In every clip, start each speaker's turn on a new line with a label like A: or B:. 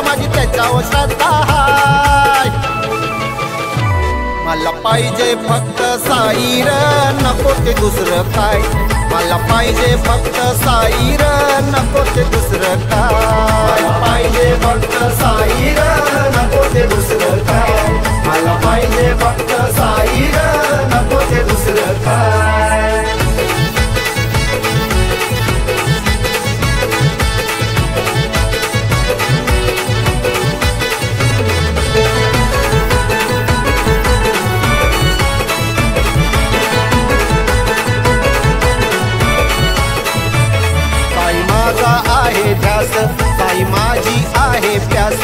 A: कसं माझी त्याच्यावर श्रद्धा हाय। मला पाहिजे फक्त साई र, नको ते दुसरं काय। मला पाहिजे फक्त साई र, नको ते दुसरं काय। मला पाहिजे फक्त साई र, नको ते दुसरं काय। मला पाहिजे फक्त साई र, नको ते दुसरं काय। साई माझा आहे ध्यास, साई माझी आहे प्यास।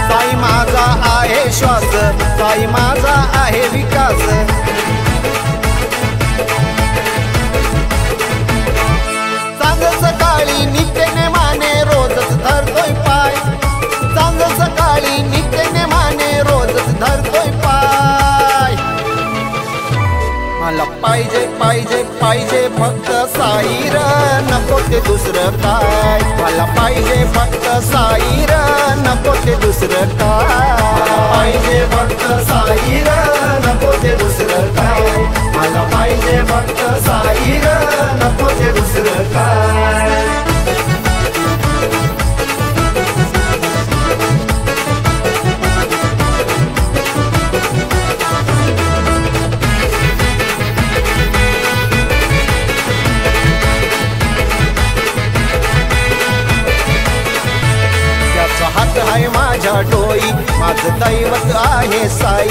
A: साई माझा आहे श्वास, साई माझा आहे विकास। सांग सकाळी नित्य नेमाने रोजच धरतोय पाय। सांग सकाळी नित्य नेमाने रोजच धरतोय पाय। मला पाहिजे पाहिजे पाहिजे फक्त साई र, नको ते दुसरं काय। मला पाहिजे फक्त साई र, नको ते दुसरं काय। मला पाहिजे फक्त साई र, नको ते दुसरं काय। मला पाहिजे फक्त साई र, नको ते दुसरं काय। हात आहे माझ्या डोई, माझं दैवत आहे साई।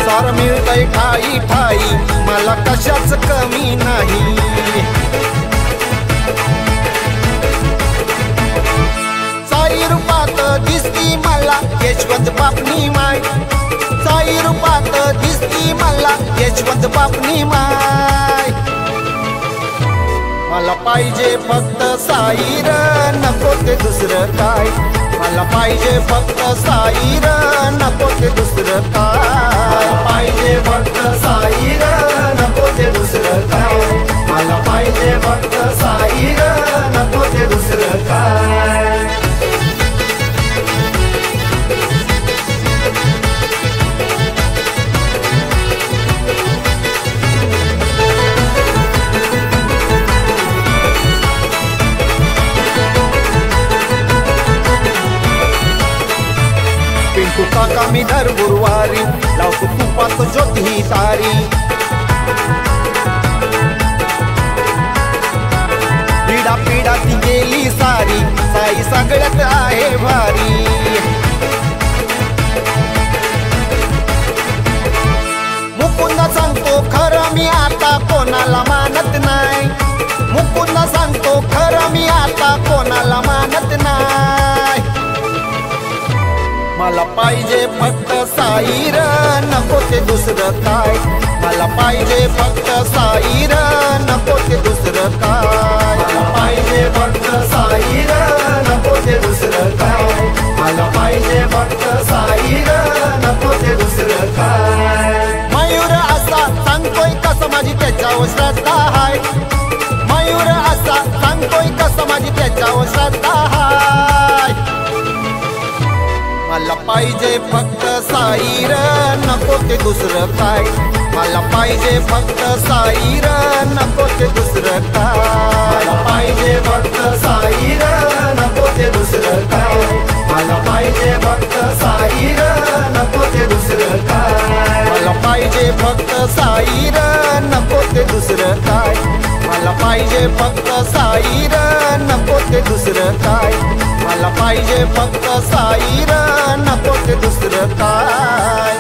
A: सार मिळतंय ठाई ठाई, मला कशाच कमी नाही। साई रूपात दिसती मला यशवंत बापनी माय। साई रूपात दिसती मला यशवंत बापनी माय। मला पाहिजे फक्त साई र, नको ते दुसरं काय। मला पाहिजे फक्त साई र, नको ते दुसरं काय। मला पाहिजे फक्त साई र, नको ते दुसरं काय। मला पाहिजे फक्त साई र, नको ते दुसरं काय। पिंटू काका मी दर गुरुवारी लावतो तुपात ज्योत ही तारी। पिढा पिढा ती गेली सारी, साई सगळ्यात आहे भारी। मुकुंद सांगतो खरं मी आता कोणाला मानत नाही। मुकुंद सांगतो खरं मी आता कोणाला मानत नाही। मला पाहिजे फक्त साई र, नको ते दुसरं काय। मला पाहिजे फक्त साई र, नको ते दुसरं काय। मला पाहिजे फक्त साई र, नको ते दुसरं काय। मला पाहिजे फक्त साई र, नको ते दुसरं काय। मयूर असा सांगतोय कसं माझी त्याच्यावर श्रद्धा हाय। मयूर असा सांगतोय कसं माझी त्याच्यावर श्रद्धा हाय। मला पाहिजे फक्त साई र, नको ते दुसरं काय। मला पाहिजे फक्त साई र, नको ते दुसरं काय। मला पाहिजे फक्त साई र, नको ते दुसरं काय। मला पाहिजे फक्त साई र, नको ते दुसरं काय। मला पाहिजे फक्त साई र, नको ते दुसरं काय। मला पाहिजे फक्त साई र, नको ते दुसरं काय। मला पाहिजे फक्त साई र, नको ते दुसरं काय।